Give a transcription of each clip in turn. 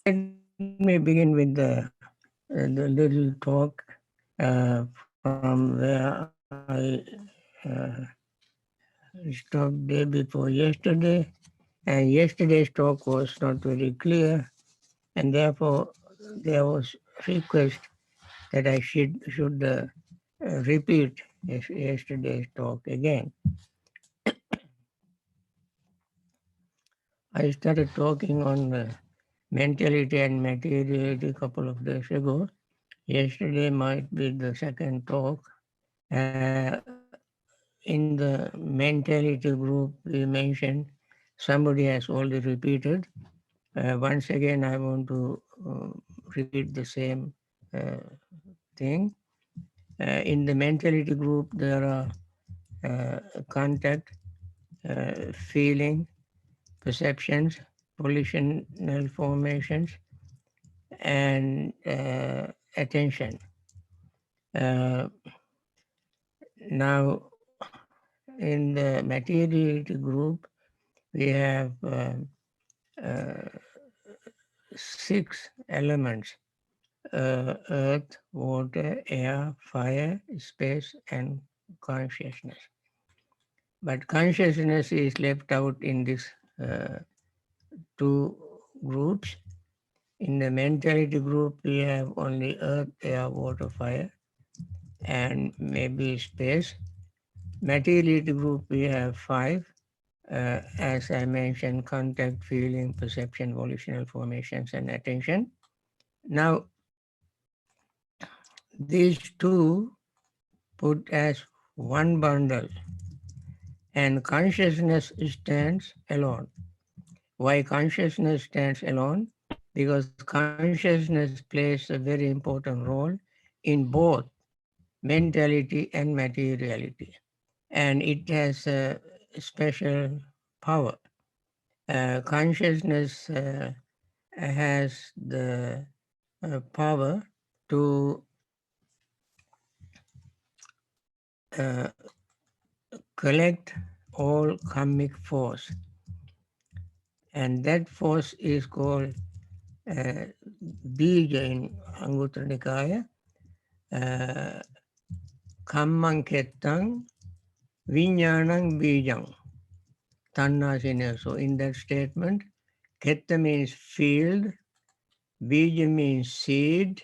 Let me begin with the little talk from where I stopped day before yesterday. And yesterday's talk was not very clear, and therefore there was request that I should repeat yesterday's talk again. I started talking on mentality and materiality a couple of days ago. Yesterday might be the second talk. In the mentality group, we mentioned somebody has already repeated. Once again, I want to repeat the same uh, thing. In the mentality group, there are contact, feeling, perceptions, volitional formations, and attention. Uh, Now, in the materiality group, we have uh, 6 elements: earth, water, air, fire, space, and consciousness. But consciousness is left out in these uh, 2 groups. In the mentality group, we have only earth, air, water, fire, and maybe space. Materiality group, we have 5. As I mentioned, contact, feeling, perception, volitional formations, and attention. Now, these 2 put as one bundle, and consciousness stands alone. Why consciousness stands alone? Because consciousness plays a very important role in both mentality and materiality, and it has a special power. Consciousness has the power to uh, collect all karmic force, and that force is called bija in Anguttara Nikaya, kammang kettang viññānaṁ bijang, tanna. So in that statement, ketta means field, bija means seed,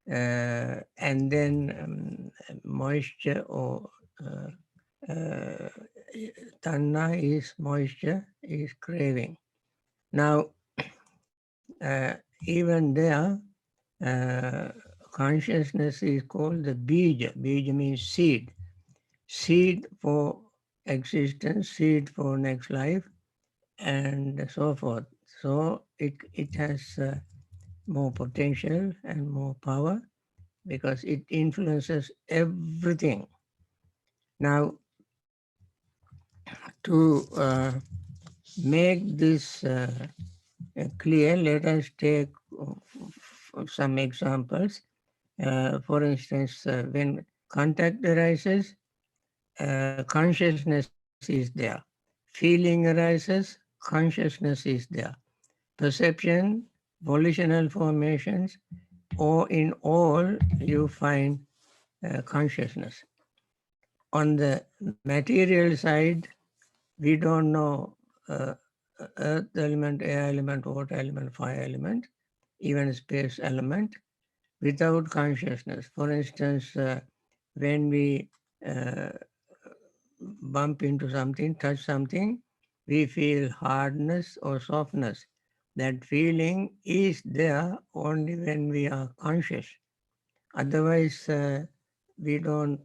and then moisture or tanna is moisture, is craving. Now, even there, consciousness is called the bija. Bija means seed. Seed for existence, seed for next life, and so forth. So it has more potential and more power because it influences everything. Now, to make this clear, let us take some examples. For instance, when contact arises, consciousness is there. Feeling arises, consciousness is there. Perception, volitional formations, or in all, you find consciousness. On the material side, we don't know earth element, air element, water element, fire element, even space element without consciousness. For instance, when we uh, bump into something, touch something, we feel hardness or softness. That feeling is there only when we are conscious. Otherwise, we don't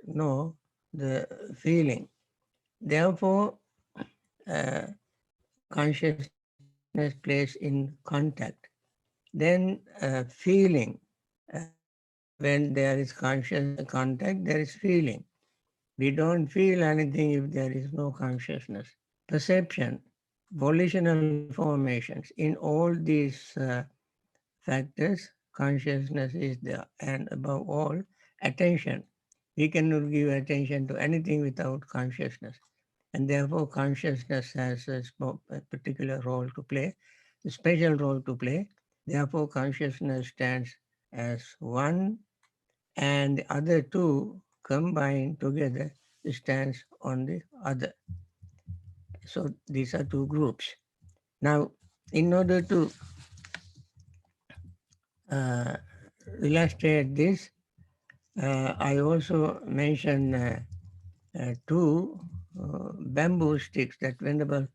know the feeling. Therefore, uh, consciousness plays in contact. Then feeling. When there is conscious contact, there is feeling. We don't feel anything if there is no consciousness. Perception, volitional formations, in all these factors, consciousness is there. And above all, attention. We cannot give attention to anything without consciousness. And therefore, consciousness has a particular role to play, a special role to play. Therefore, consciousness stands as one, and the other two combined together stands on the other. So these are two groups. Now, in order to uh, illustrate this, I also mention two bamboo sticks that Venerable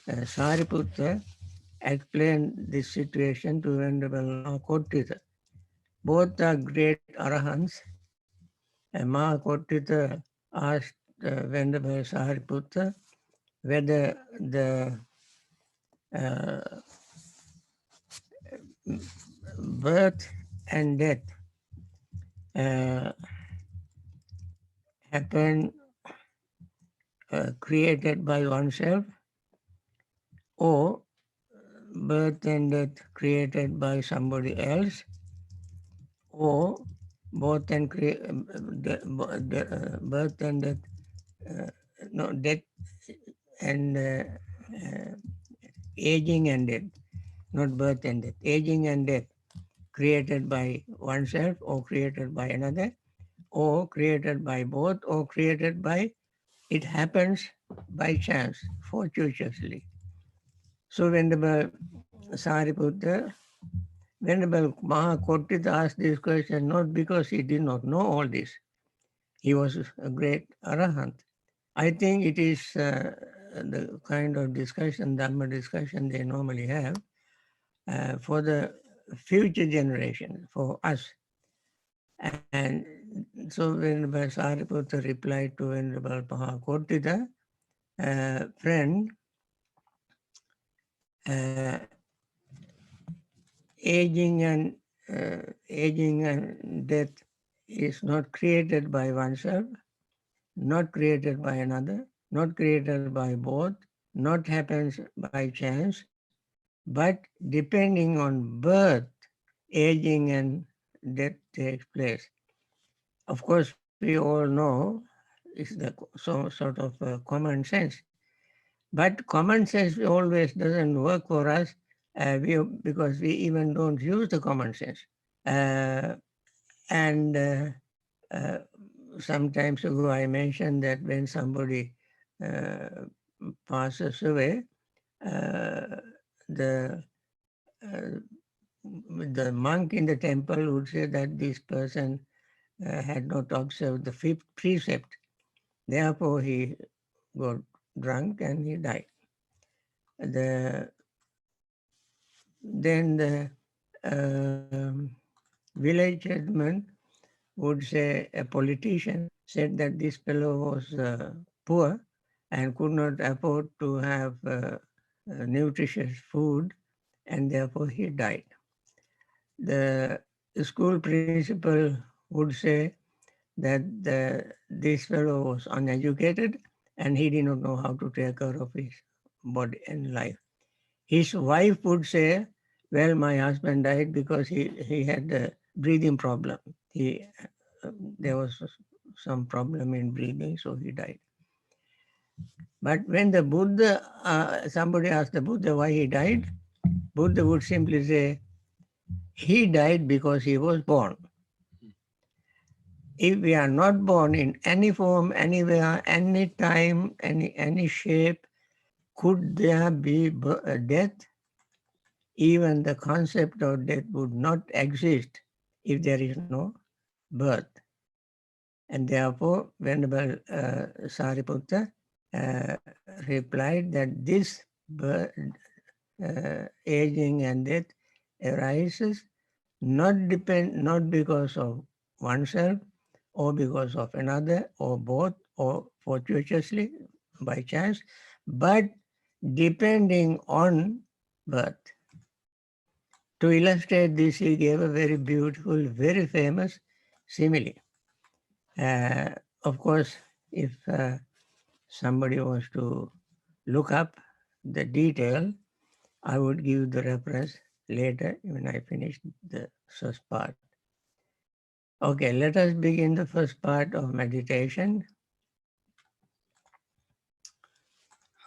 Sariputta explained this situation to Venerable Mahakottita. Both are great arahants. And Mahakottita asked Venerable Sariputta whether the birth and death uh, happen created by oneself, or birth and death created by somebody else, or both and birth and death, no, death and aging and death, not birth and death, aging and death created by oneself or created by another, or created by both, or created by, it happens by chance, fortuitously. So when the Sariputta, Venerable Mahakottita asked this question not because he did not know all this. He was a great arahant. I think it is the kind of discussion, Dhamma discussion they normally have for the future generation, for us. And so Venerable Sariputta replied to Venerable Mahakottita, friend, uh, aging and death is not created by oneself, not created by another, not created by both, not happens by chance, but depending on birth, aging and death takes place. Of course, we all know it's the sort of common sense. But common sense always doesn't work for us because we even don't use the common sense. And some times ago I mentioned that when somebody uh, passes away, the uh, the monk in the temple would say that this person had not observed the fifth precept. Therefore, he got drunk and he died. Then the village headman would say, a politician said that this fellow was poor and could not afford to have nutritious food, and therefore he died. The school principal would say that this fellow was uneducated and he did not know how to take care of his body and life. His wife would say, well, my husband died because he had a breathing problem. There was some problem in breathing, so he died. But when the Buddha, somebody asked the Buddha why he died, Buddha would simply say, he died because he was born. If we are not born in any form, anywhere, any time, any shape, could there be death? Even the concept of death would not exist if there is no birth. And therefore, Venerable Sariputta replied that this aging and death arises not because of oneself or because of another or both or fortuitously by chance, but depending on birth. To illustrate this, he gave a very beautiful, very famous simile. Of course, if somebody wants to look up the detail, I would give the reference later when I finish the first part. Okay, let us begin the first part of meditation.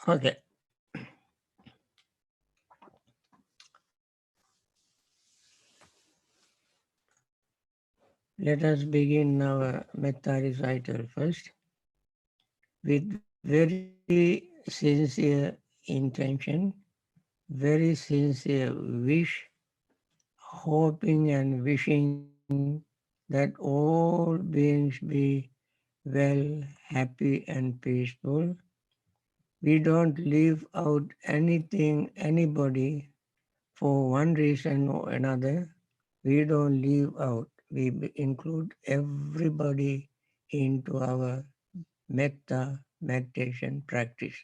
Okay. Let us begin our metta recital first with very sincere intention, very sincere wish, hoping and wishing that all beings be well, happy, and peaceful. We don't leave out anything, anybody for one reason or another. We don't leave out. We include everybody into our metta meditation practice.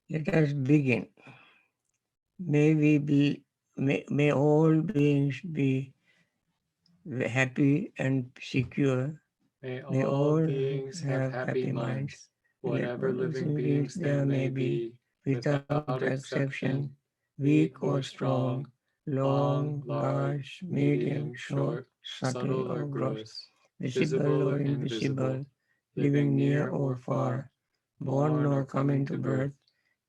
Let us begin. May we be, may all beings be happy and secure. May May all all beings have have happy happy minds. minds, Let whatever all living beings beings there there may may be, be, without without exception, exception, weak weak or or strong, strong, long, long, large, large, medium, medium, short, short, subtle subtle or or gross, gross, visible visible or or invisible, invisible, living living near near or or far, far, born born or or coming coming to to birth. birth.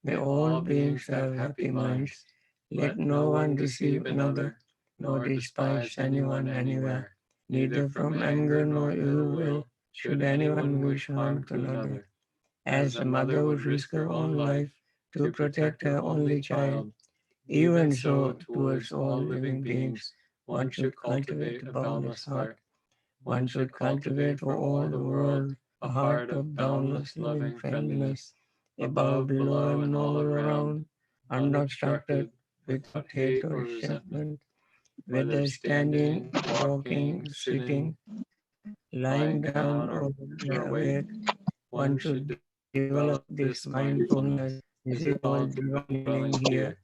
May May all all beings beings have have happy happy minds. minds. Let Let no no one one deceive deceive another, another, nor nor despise despise anyone anyone anywhere. anywhere, Neither neither from from anger anger nor nor ill ill will will should should anyone anyone wish wish harm harm to to another. another. As As a a mother mother would would risk risk her her own own life life to to protect protect her her only only child, child, even even so so towards towards all all living living beings, beings, one one should should cultivate cultivate a a boundless boundless heart. heart. One One should should cultivate cultivate for for all all the the world world a a heart heart of of boundless boundless, living loving friendliness, friendliness, above, above, below, below, and and all all around, around, unobstructed, unobstructed, without without hate hate or or resentment, resentment, whether whether standing, standing, walking, walking, sitting, sitting, lying lying down, down, or or awake. awake. One One should should develop develop this this mindfulness. mindfulness. This This is is all all dwelling dwelling here, here,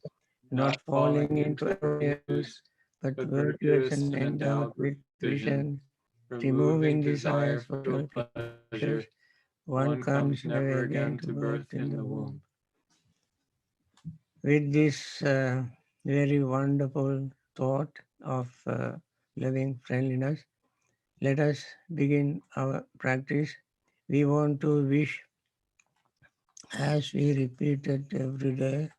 not not falling falling into into arrogance, arrogance, but but virtuous and virtuous and endowed endowed with with vision, vision, removing removing desires desire for for pleasures. pleasure. One One comes comes never never again to again to birth birth in the in the womb. womb. With this very wonderful thought of loving friendliness, let us begin our practice. We want to wish, as we repeat it every day,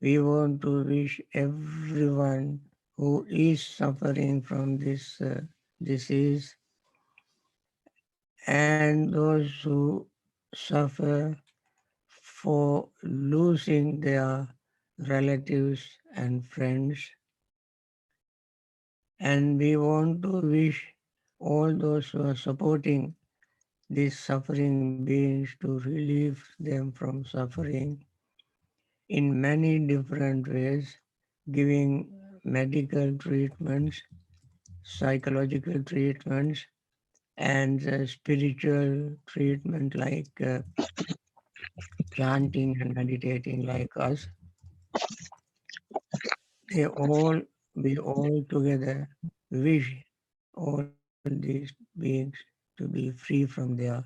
we want to wish everyone who is suffering from this disease and those who suffer for losing their relatives and friends. And we want to wish all those who are supporting these suffering beings to relieve them from suffering in many different ways, giving medical treatments, psychological treatments, and spiritual treatment like chanting and meditating like us. They all, we all together wish all these beings to be free from their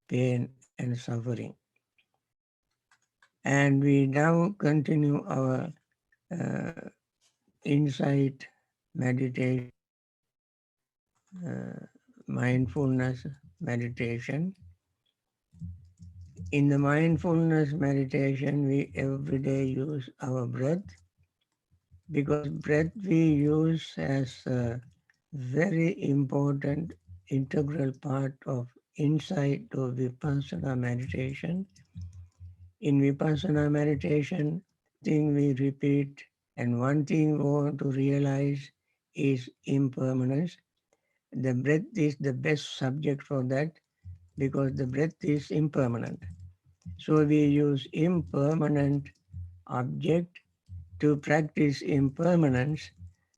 pain and suffering. And we now continue our uh, insight meditation, mindfulness meditation. In the mindfulness meditation, we every day use our breath because breath we use as a very important integral part of insight to Vipassana meditation. In Vipassana meditation, thing we repeat and one thing we want to realize is impermanence. The breath is the best subject for that because the breath is impermanent. So we use impermanent object to practice impermanence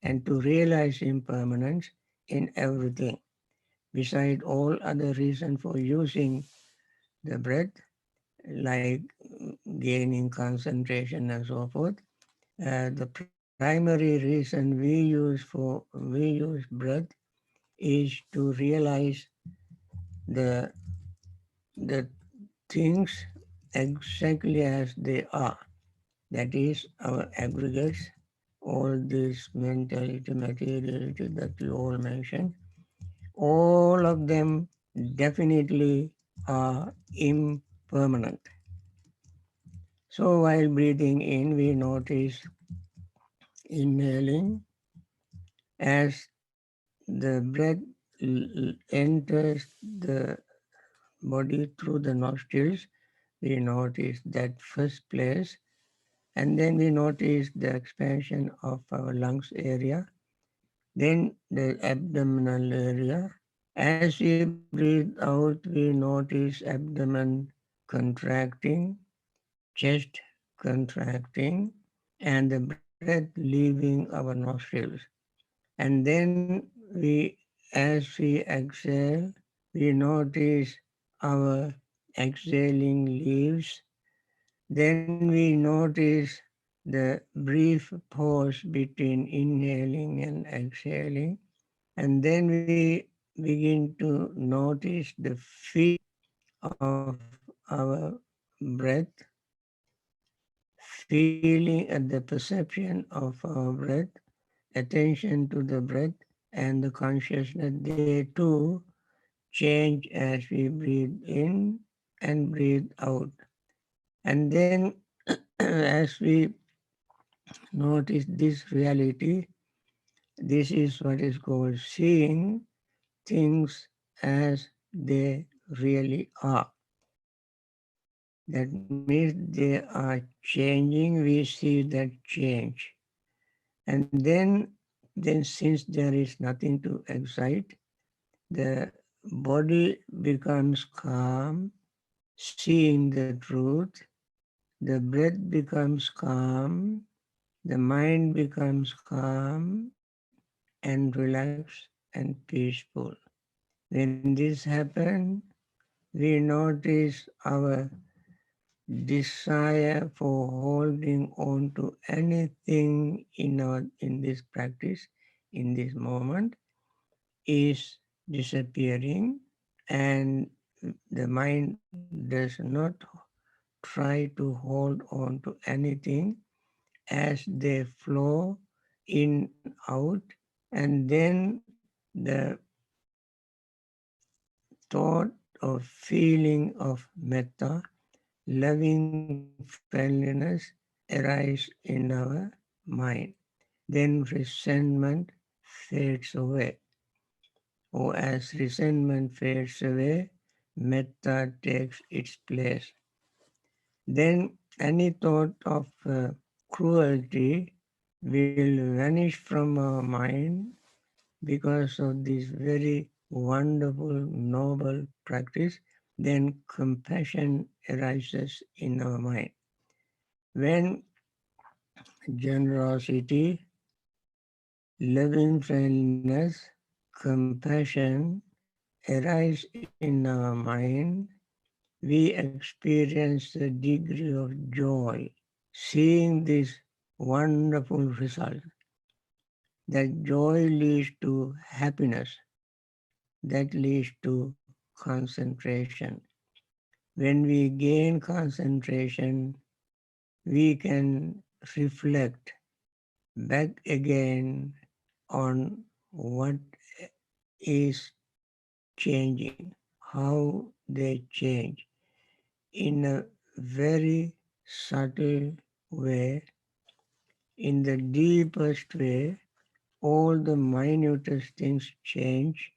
and to realize impermanence in everything. Beside all other reasons for using the breath, like gaining concentration and so forth, the primary reason we use breath is to realize the the things exactly as they are. That is our aggregates, all this mentality, materiality that you all mentioned, all of them definitely are impermanent. So while breathing in, we notice inhaling as the breath enters the body through the nostrils. We notice that first place, and then we notice the expansion of our lungs area, then the abdominal area. As we breathe out, we notice abdomen contracting, chest contracting, and the breath leaving our nostrils. And then as we exhale, we notice our exhaling leaves. Then we notice the brief pause between inhaling and exhaling. And then we begin to notice the feeling of our breath, feeling at the perception of our breath, attention to the breath, and the consciousness, they too change as we breathe in and breathe out. And then as we notice this reality, this is what is called seeing things as they really are. That means they are changing, we see that change. And then since there is nothing to excite, the body becomes calm, seeing the truth, the breath becomes calm, the mind becomes calm and relaxed and peaceful. When this happens, we notice our desire for holding on to anything in this practice, in this moment, is disappearing, and the mind does not try to hold on to anything as they flow in out, and then the thought or feeling of metta, loving friendliness, arise in our mind. Then resentment fades away. Or as resentment fades away, metta takes its place. Then any thought of cruelty will vanish from our mind because of this very wonderful, noble practice. Then compassion arises in our mind. When generosity, loving friendliness, compassion arise in our mind, we experience a degree of joy seeing this wonderful result. That joy leads to happiness, that leads to concentration. When we gain concentration, we can reflect back again on what is changing, how they change in a very subtle way, in the deepest way. All the minutest things change.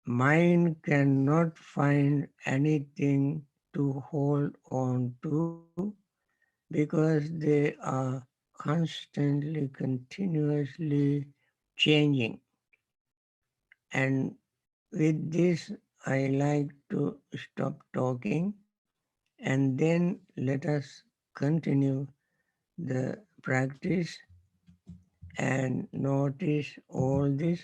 Mind cannot find anything to hold on to because they are constantly, continuously changing. And with this, I like to stop talking, and then let us continue the practice and notice all this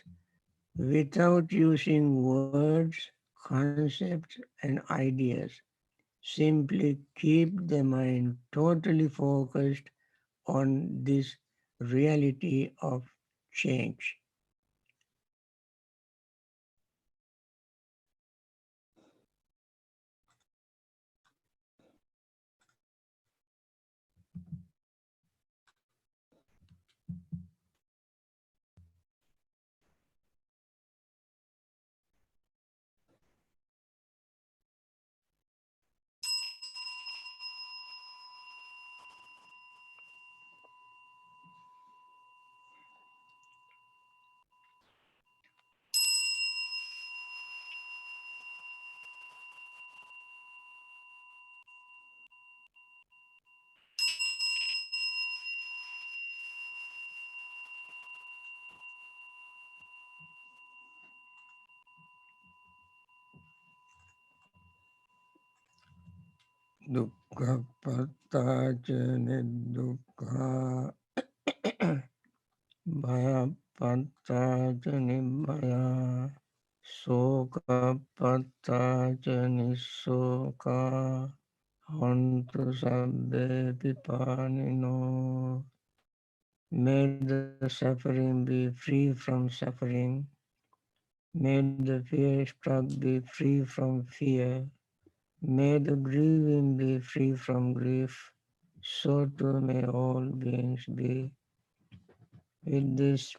without using words, concepts, and ideas. Simply keep the mind totally focused on this reality of change. dukkha pattaca nidukkha bhaya pattaca nibbhaya soka pattaca nisoka hontu sabbe pipanino. May the suffering be free from suffering. May the fear struck be free from fear. May the grieving be free from grief. So too may all beings be. With this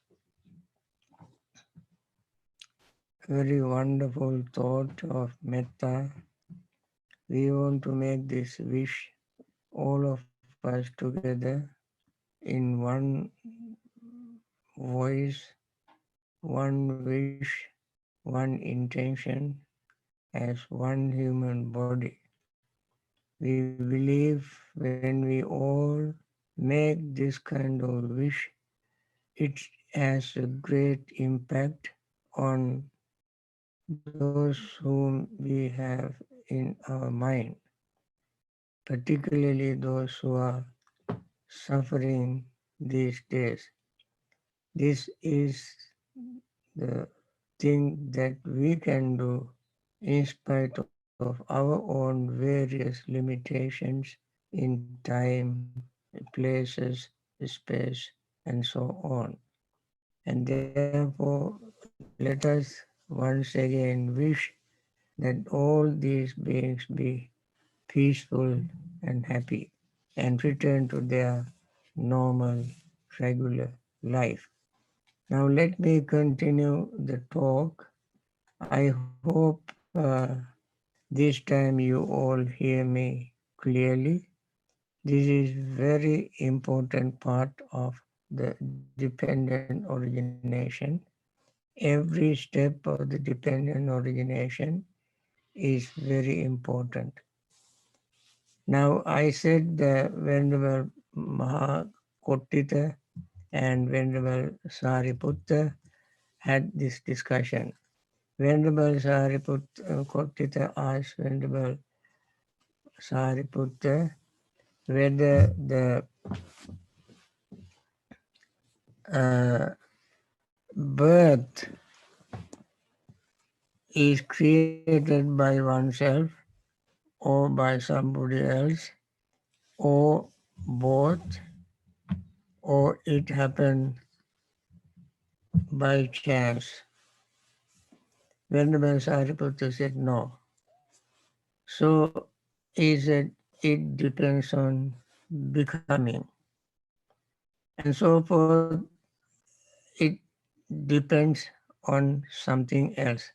very wonderful thought of metta, we want to make this wish, all of us together, in one voice, one wish, one intention, as one human body. We believe when we all make this kind of wish, it has a great impact on those whom we have in our mind, particularly those who are suffering these days. This is the thing that we can do in spite of our own various limitations in time, places, space, and so on. And therefore, let us once again wish that all these beings be peaceful and happy and return to their normal, regular life. Now, let me continue the talk. I hope this time you all hear me clearly. This is very important part of the dependent origination. Every step of the dependent origination is very important. Now, I said the Venerable Mahakotita and Venerable Sariputta had this discussion. Venerable Sariputta asked Venerable Sariputta whether the uh, birth is created by oneself or by somebody else, or both, or it happened by chance. Venerable Sariputta said no. So he said it depends on becoming. And so forth, it depends on something else.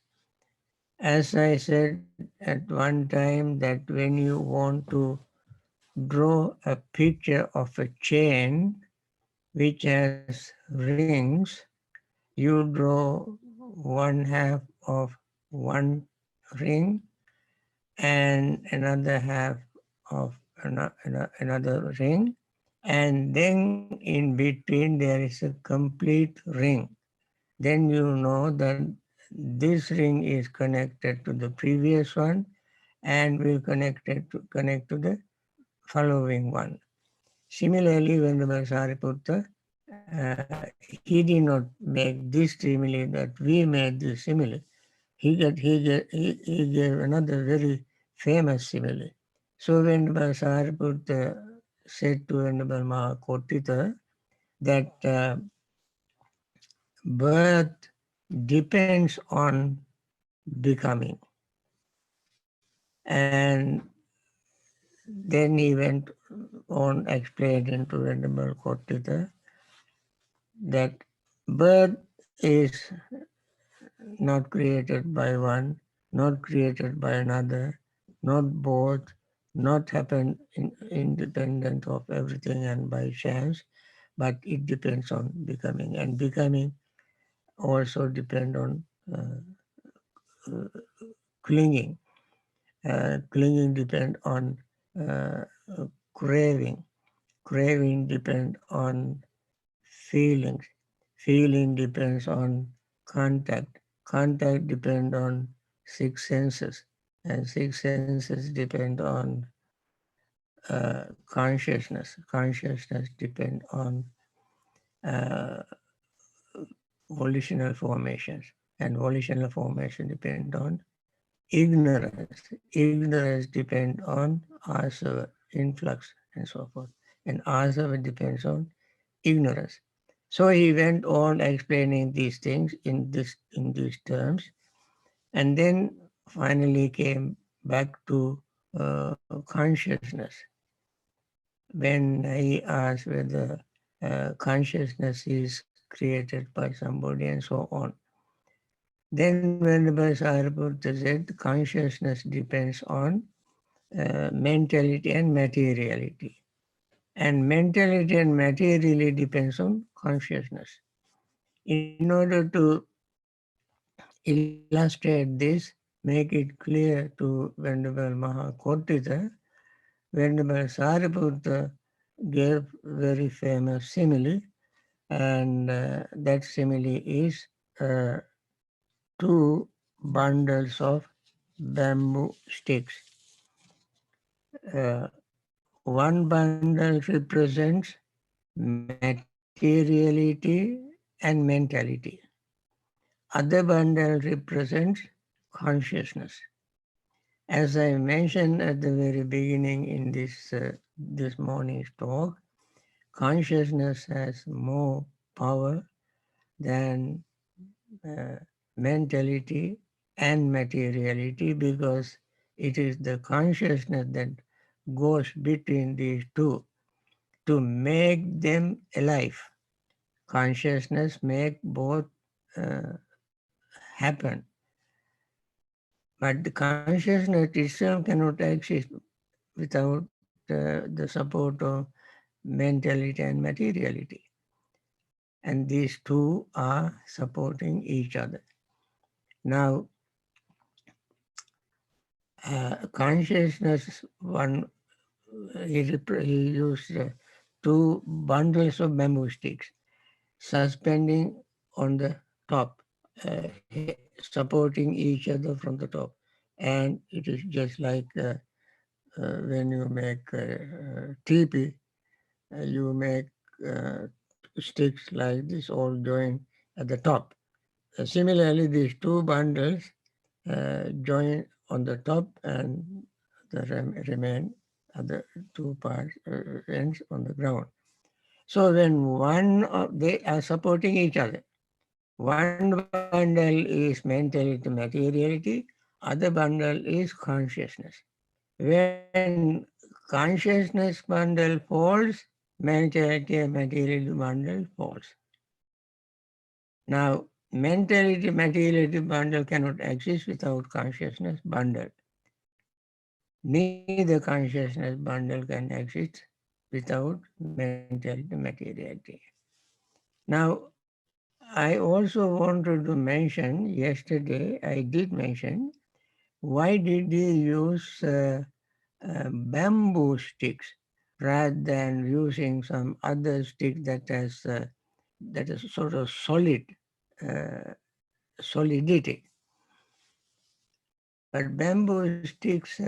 As I said at one time, that when you want to draw a picture of a chain which has rings, you draw one half of one ring and another half of another ring, and then in between there is a complete ring. Then you know that this ring is connected to the previous one and will connect to the following one. Similarly, when the Sariputta, he did not make this simile that we made this simile. He gave another very famous simile. So when the Sariputta said to Venerable Mahakotita that birth depends on becoming. And then he went on explaining to Venerable Kotita that birth is not created by one, not created by another, not both, not happen independent of everything and by chance, but it depends on becoming. And becoming also depend on uh, clinging. Clinging depend on uh, craving. Craving depend on feelings. Feeling depends on contact. Contact depend on six senses. And six senses depend on consciousness. Consciousness depends on uh, volitional formations, and volitional formation depend on ignorance. Ignorance depend on asava, influx, and so forth. And asava depends on ignorance. So he went on explaining these things in these terms, and then finally came back to consciousness. When he asked whether consciousness is created by somebody and so on. Then Venerable Sariputta said consciousness depends on mentality and materiality. And mentality and materiality depends on consciousness. In order to illustrate this, make it clear to Venerable Mahakotita, Venerable Sariputta gave very famous simile, and that simile is uh, two bundles of bamboo sticks. Uh, one bundle represents materiality and mentality. Other bundle represents consciousness. As I mentioned at the very beginning in this morning's talk, consciousness has more power than uh, mentality and materiality, because it is the consciousness that goes between these two to make them alive. Consciousness make both uh, happen. But the consciousness itself cannot exist without the support of mentality and materiality. And these two are supporting each other. Now, consciousness, he used two bundles of bamboo sticks suspending on the top, supporting each other from the top. And it is just like when you make teepee, you make uh, sticks like this all join at the top. Similarly, these two bundles join on the top, and the remain at the two parts ends on the ground. So when they are supporting each other. One bundle is mentality, materiality. Other bundle is consciousness. When consciousness bundle falls, mentality and materiality bundle falls. Now, mentality, materiality bundle cannot exist without consciousness bundle. Neither consciousness bundle can exist without mentality, materiality. Now, I also wanted to mention, yesterday I did mention, why did he use bamboo sticks rather than using some other stick that is sort of solid, uh, solidity. But bamboo sticks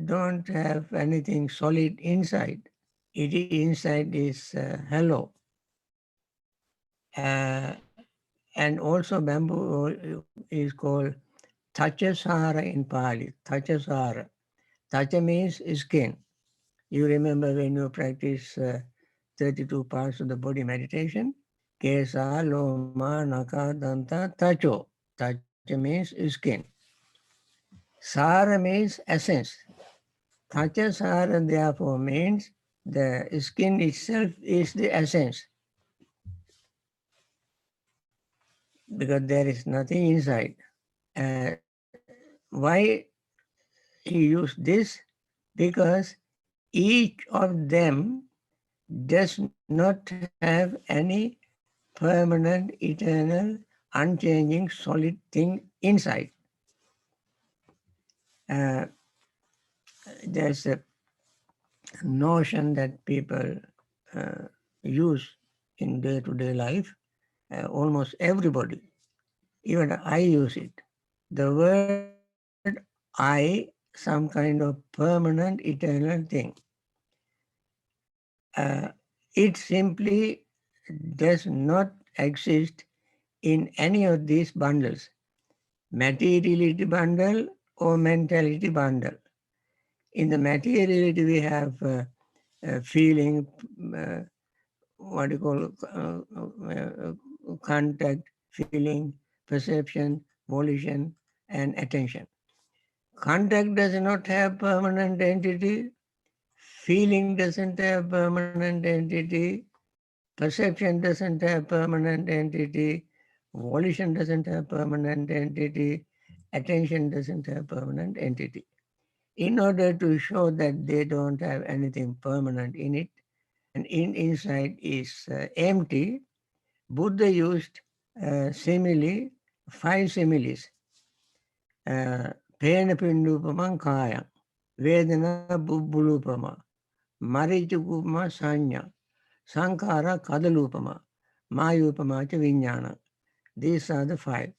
don't have anything solid inside. It inside is hollow. Uh, and also bamboo is called Tachasara in Pali. Tachasara. Tacha means skin. You remember when you practice 32 parts of the body meditation? Kesa, Loma, Naka, Danta, Tacho. Tacha means skin. Sara means essence. Tacha Sara therefore means the skin itself is the essence, because there is nothing inside. Why he used this? Because each of them does not have any permanent, eternal, unchanging, solid thing inside. Uh, there's a notion that people uh, use in day-to-day life, almost everybody, even I use it. The word I some kind of permanent, eternal thing. Uh, it simply does not exist in any of these bundles, materiality bundle or mentality bundle. In the materiality, we have feeling, uh, what you call contact, feeling, perception, volition, and attention. Contact does not have permanent entity. Feeling doesn't have permanent entity. Perception doesn't have permanent entity. Volition doesn't have permanent entity. Attention doesn't have permanent entity. In order to show that they don't have anything permanent in it, and inside is empty, Buddha used simile, 5 similes. Pena pindupama kaya, Vedana bubbulupama, Marichupama sanya, Sankara kadalupama, Mayupama cha vinyana. These are the 5.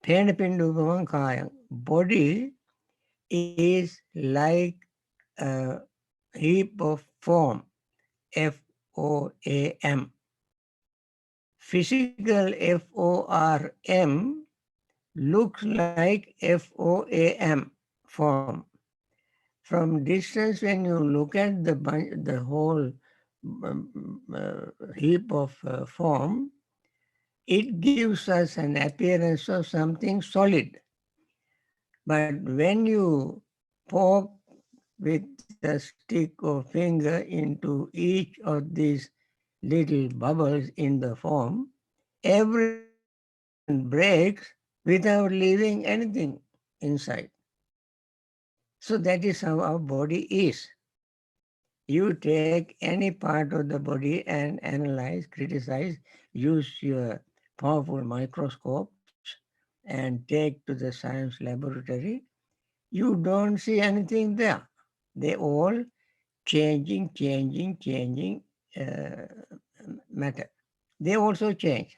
Pena pindupama kaya. Body is like a heap of form, FOAM. Physical FORM looks like FOAM form. From distance, when you look at the whole heap of form, it gives us an appearance of something solid. But when you poke with a stick or finger into each of these little bubbles in the form, every one breaks without leaving anything inside. So that is how our body is. You take any part of the body and analyze, criticize, use your powerful microscopes and take to the science laboratory, you don't see anything there. They all changing matter. They also change,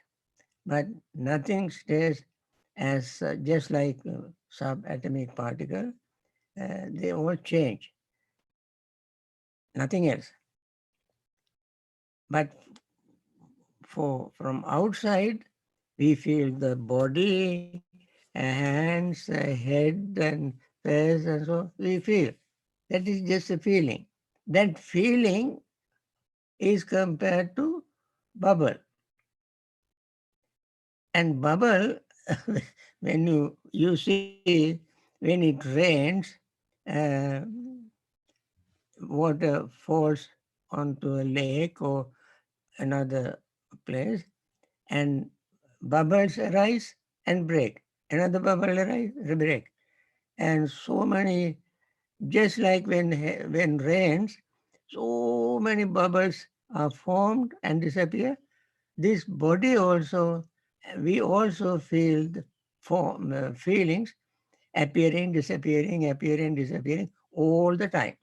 but nothing stays as just like subatomic particle. They all change, nothing else. But from outside, we feel the body, hands, head, and face, and so we feel. That is just a feeling. That feeling is compared to bubble. And bubble, when you see, when it rains, uh, water falls onto a lake or another place, and bubbles arise and break. Another bubble arise, break. And so many, just like when rains, so many bubbles are formed and disappear. This body also, we also feel the feelings appearing, disappearing all the time.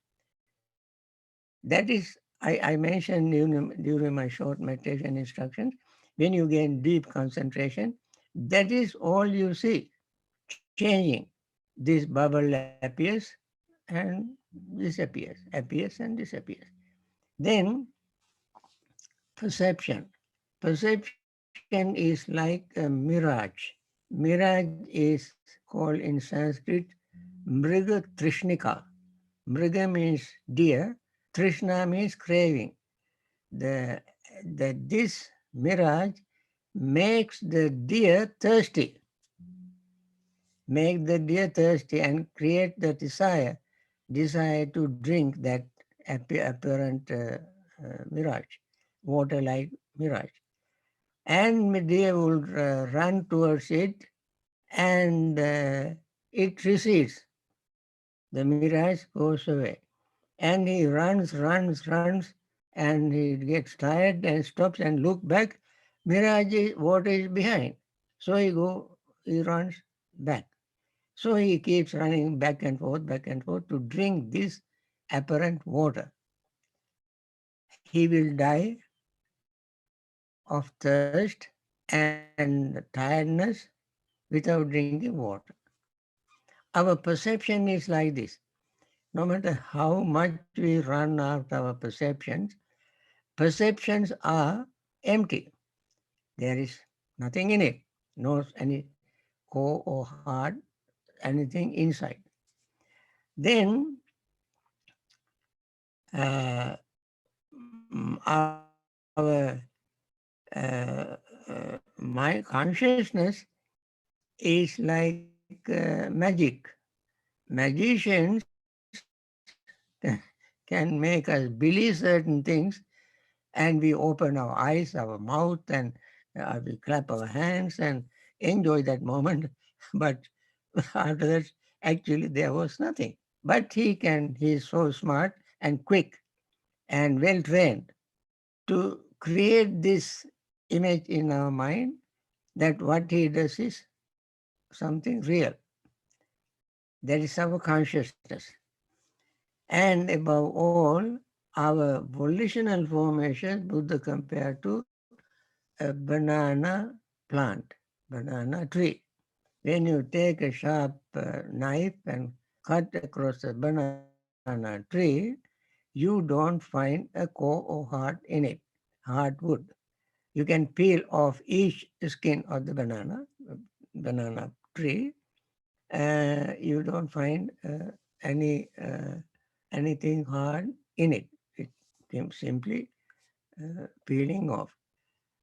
That is, I mentioned during my short meditation instructions, when you gain deep concentration, that is all you see, changing. This bubble appears and appears and disappears. Then perception. Perception is like a mirage. Mirage is called in Sanskrit Mriga Trishnika. Mriga means deer, Trishna means craving. The, this mirage makes the deer thirsty, make the deer thirsty and create the desire to drink that apparent mirage, water-like mirage. And the deer will run towards it, and it recedes. The mirage goes away. And he runs, and he gets tired and stops and look back. Mirage is water is behind. So he runs back. So he keeps running back and forth to drink this apparent water. He will die of thirst and tiredness without drinking water. Our perception is like this. no matter how much we run after our perceptions are empty. There is nothing in it, no any core or heart, anything inside. Then our my consciousness is like magic. Magicians can make us believe certain things, and we open our eyes, our mouth, and we clap our hands and enjoy that moment. But after that, actually, there was nothing. But he is so smart and quick and well trained to create this image in our mind that what he does is something real. That is our consciousness. And above all, our volitional formations, Buddha compared to a banana plant, banana tree. When you take a sharp knife and cut across a banana tree, you don't find a core or heart in it, hardwood. You can peel off each skin of the banana tree. You don't find anything hard in it. It simply peeling off.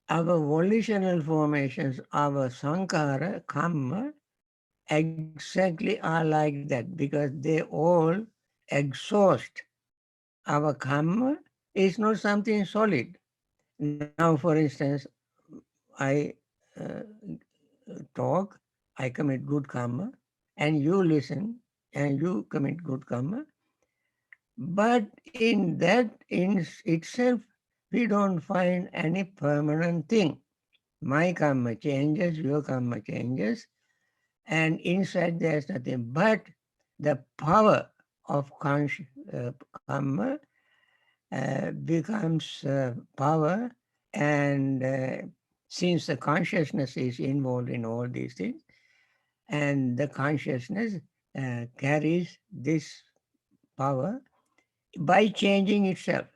Our volitional formations, our sankhara, karma, exactly are like that because they all exhaust. Our karma is not something solid. Now, for instance, I uh, talk, I commit good karma, and you listen and you commit good karma. But in that in itself, we don't find any permanent thing. My karma changes, your karma changes, and inside there's nothing. But the power of karma becomes power, and since the consciousness is involved in all these things, and the consciousness carries this power by changing itself.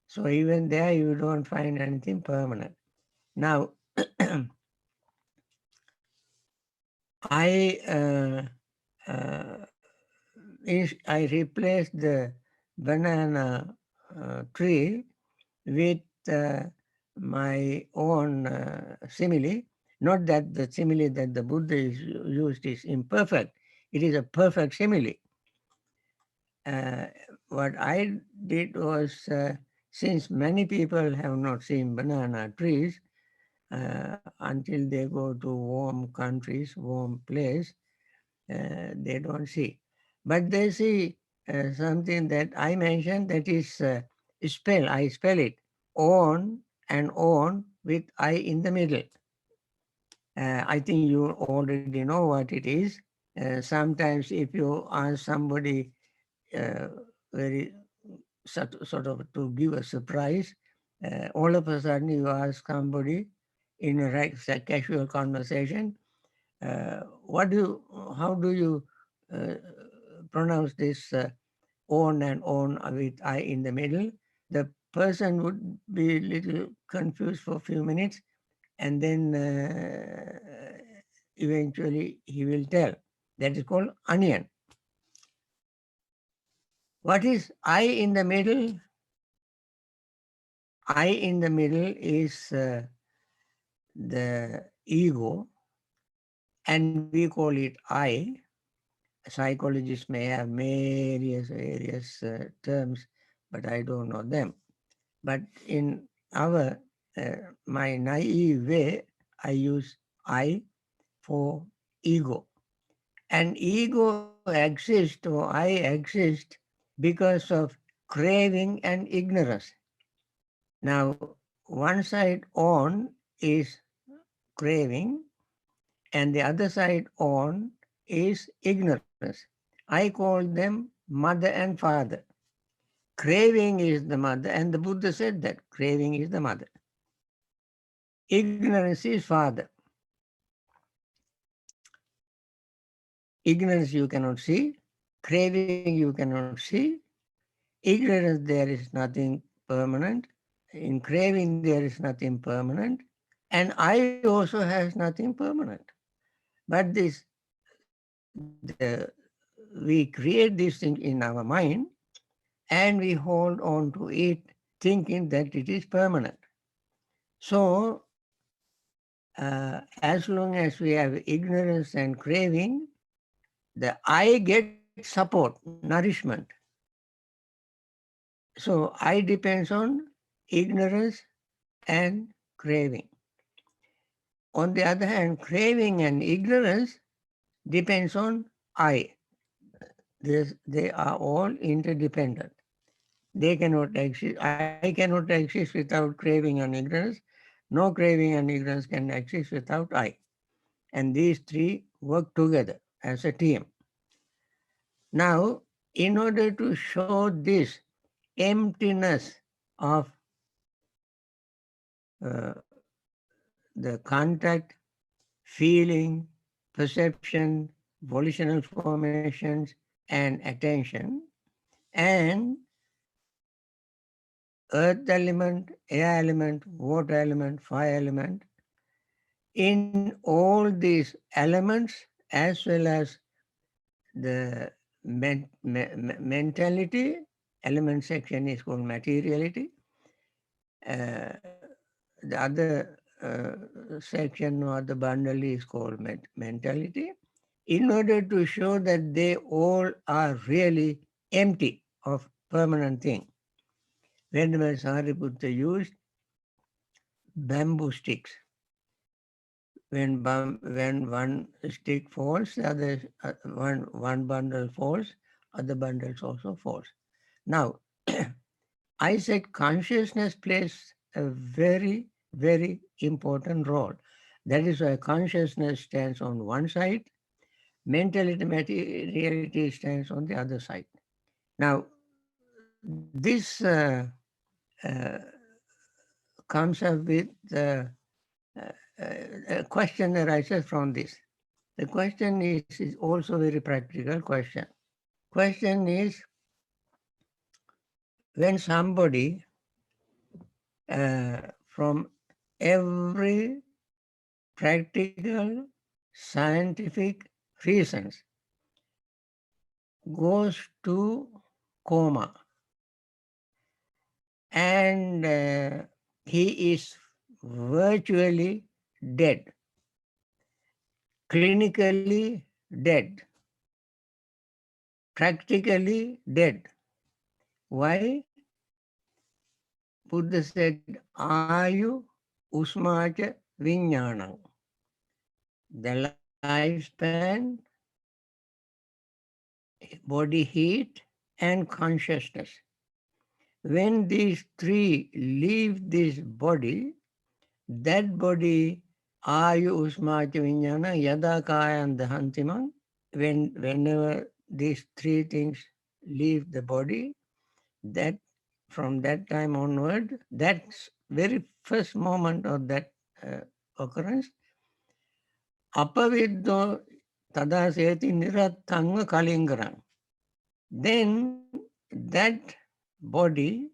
So even there you don't find anything permanent. Now, I I replaced the banana tree with my own simile. Not that the simile that the Buddha is used is imperfect. It is a perfect simile. Uh, what I did was, since many people have not seen banana trees until they go to warm countries, warm place, they don't see. But they see something that I mentioned, that is I spell it on and on with I in the middle. I think you already know what it is. Sometimes if you ask somebody uh, very sort of to give a surprise, all of a sudden you ask somebody in a casual conversation, what do you, how do you uh, pronounce this on and on with I in the middle? The person would be a little confused for a few minutes, and then eventually he will tell. That is called onion. What is I in the middle? I in the middle is the ego, and we call it I. Psychologists may have various terms, but I don't know them. But in our my naive way, I use I for ego. And ego exists, or I exist, because of craving and ignorance. Now, one side on is craving, and the other side on is ignorance. I call them mother and father. Craving is the mother, and the Buddha said that craving is the mother. Ignorance is father. Ignorance you cannot see, Craving you cannot see. Ignorance, there is nothing permanent. In craving, there is nothing permanent. And I also has nothing permanent. But we create this thing in our mind and we hold on to it thinking that it is permanent. So, as long as we have ignorance and craving, the I gets support, nourishment. So, I depends on ignorance and craving. On the other hand, craving and ignorance depends on I. They are all interdependent. They cannot exist. I cannot exist without craving and ignorance. No craving and ignorance can exist without I. And these three work together as a team. Now, in order to show this emptiness of uh, the contact, feeling, perception, volitional formations, and attention, and earth element, air element, water element, fire element, in all these elements, as well as the mentality, element section is called materiality. Uh, the other section or the bundle is called mentality. In order to show that they all are really empty of permanent thing. Whenever Sariputta used bamboo sticks, when one stick falls, the other one bundle falls, other bundles also falls. Now, I said consciousness plays a very, very important role. That is why consciousness stands on one side, mentality, materiality stands on the other side. Now, this uh, comes up with a question arises from this. The question is also very practical question. Question is, when somebody from every practical scientific reasons goes to coma and he is virtually dead, clinically dead, practically dead. Why? Buddha said, Ayu Usmacha Vijnanam. The lifespan, body heat, and consciousness. When these three leave this body, that body, Ayu Usmacha Vijnana, Yada Kayam Dahantimam, whenever these three things leave the body, that from that time onward, that very first moment of that occurrence, apaviddo tada seti nirattanga kalingaram. Then that body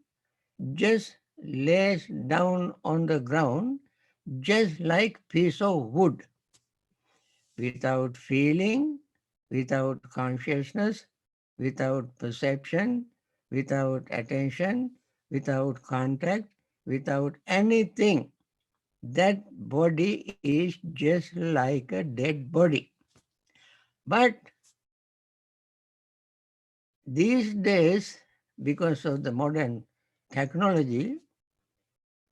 just lays down on the ground just like piece of wood, without feeling, without consciousness, without perception, without attention, without contact, without anything. That body is just like a dead body. But these days, because of the modern technology,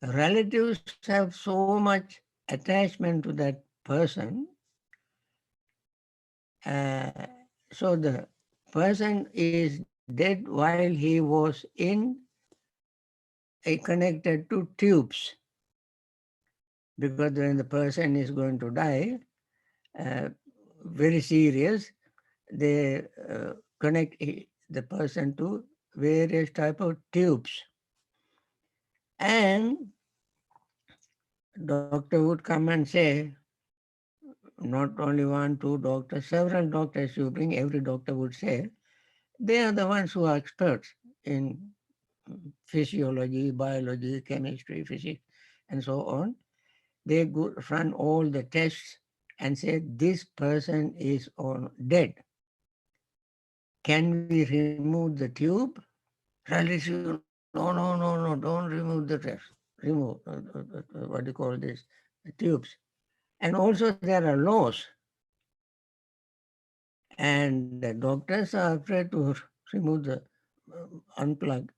relatives have so much attachment to that person. So the person is dead while he was connected to tubes. Because when the person is going to die, very serious, they connect the person to various type of tubes. And doctor would come and say, not only one, two doctors, several doctors you bring, every doctor would say, They are the ones who are experts in physiology, biology, chemistry, physics, and so on. They go run all the tests and say this person is on dead. Can we remove the tube? Relatives, no, no, no, no, don't remove the test. Remove, what do you call this, the tubes. And also there are laws, and the doctors are afraid to remove the, unplug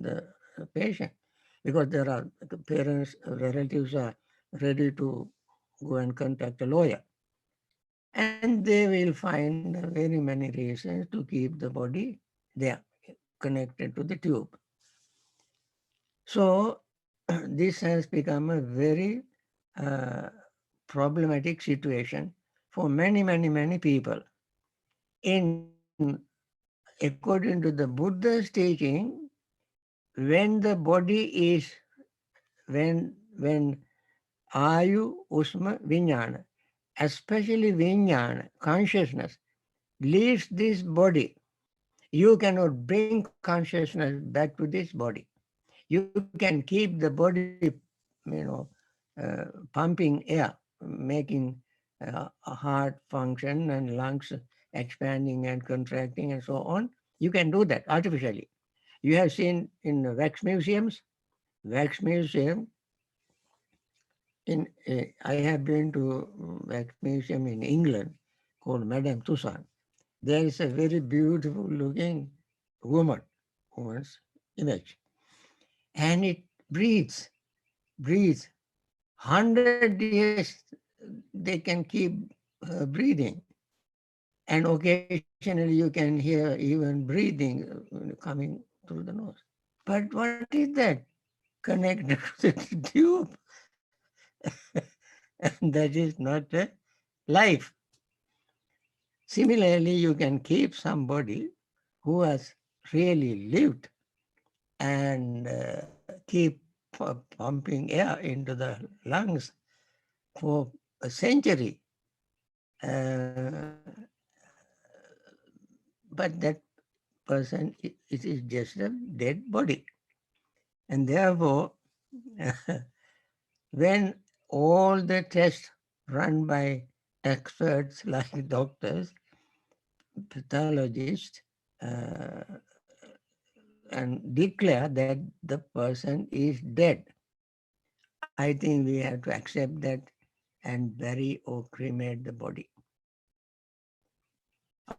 the patient, because there are parents, relatives are ready to go and contact a lawyer. And they will find very many reasons to keep the body there, connected to the tube. So this has become a very uh, problematic situation for many, many, many people. In according to the Buddha's teaching, when the body is, when Ayu Usma Vijnana, especially Vijnana, consciousness, leaves this body, you cannot bring consciousness back to this body. You can keep the body, pumping air, making a heart function and lungs expanding and contracting and so on. You can do that artificially. You have seen in the wax museums. Wax museum I have been to wax museum in England called Madame Tussauds. There is a very beautiful looking woman, woman's image, and it breathes 100 years. They can keep breathing, and occasionally you can hear even breathing coming through the nose. But what is that connected to the tube? And that is not a life. Similarly, you can keep somebody who has really lived and keep pumping air into the lungs for a century. Uh, but that person, it is just a dead body. And therefore, when all the tests run by experts like doctors, pathologists, uh, and declare that the person is dead, I think we have to accept that and bury or cremate the body.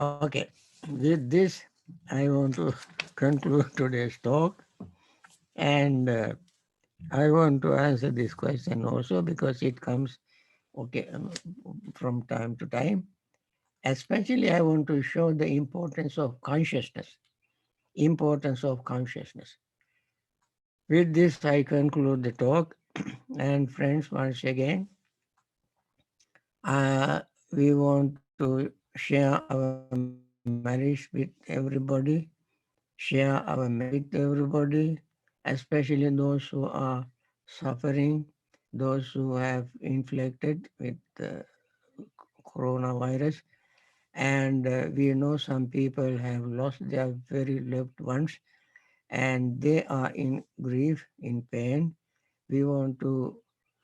Okay, with this, I want to conclude today's talk, and I want to answer this question also because it comes okay from time to time. Especially, I want to show the importance of consciousness. Importance of consciousness. With this, I conclude the talk. And friends, once again, uh, we want to share our marriage with everybody, share our merit with everybody, especially those who are suffering, those who have inflicted with the coronavirus. And we know some people have lost their very loved ones and they are in grief, in pain. We want to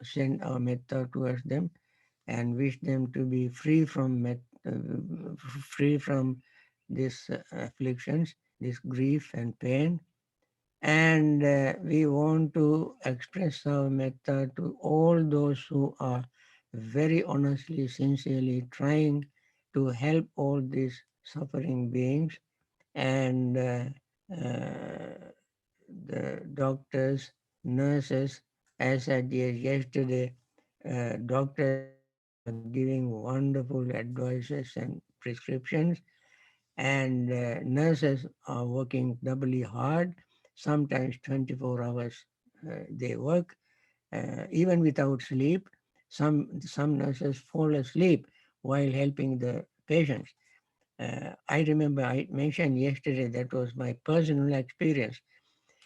send our metta towards them and wish them to be free from free from these afflictions, this grief and pain. And we want to express our metta to all those who are very honestly, sincerely trying to help all these suffering beings. And the doctors, nurses, as I did yesterday, doctors are giving wonderful advices and prescriptions, and nurses are working doubly hard, sometimes 24 hours they work, even without sleep. Some nurses fall asleep while helping the patients. I remember I mentioned yesterday that was my personal experience.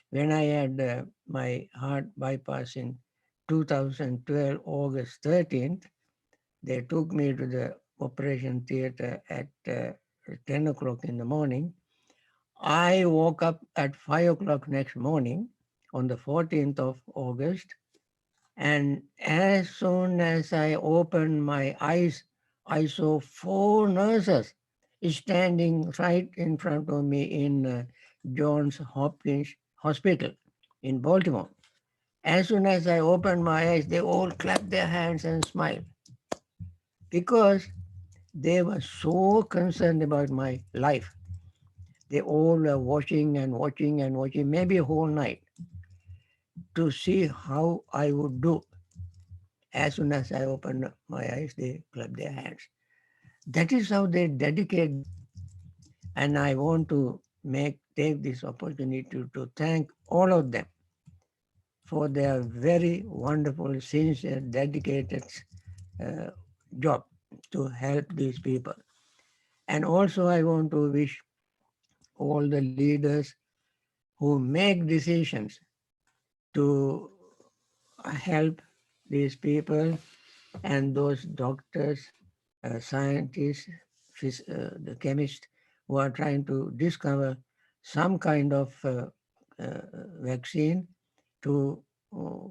When I had my heart bypass in 2012, August 13th, they took me to the operation theater at 10 o'clock in the morning. I woke up at 5 o'clock next morning on the 14th of August. And as soon as I opened my eyes, I saw four nurses standing right in front of me in Johns Hopkins Hospital in Baltimore. As soon as I opened my eyes, they all clapped their hands and smiled because they were so concerned about my life. They all were watching and watching and watching, maybe a whole night, to see how I would do. As soon as I opened my eyes, they clapped their hands. That is how they dedicate. And I want to take this opportunity to thank all of them for their very wonderful, sincere, dedicated uh, job to help these people. And also I want to wish all the leaders who make decisions to help these people and those doctors, scientists, the chemists who are trying to discover some kind of uh, vaccine to uh,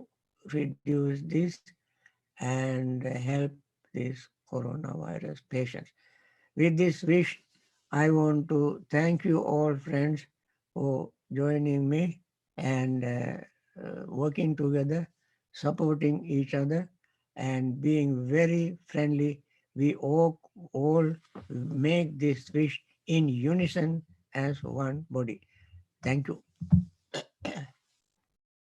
reduce this and help these coronavirus patients. With this wish, I want to thank you all, friends, for joining me and working together, supporting each other, and being very friendly. We all make this wish in unison as one body. Thank you.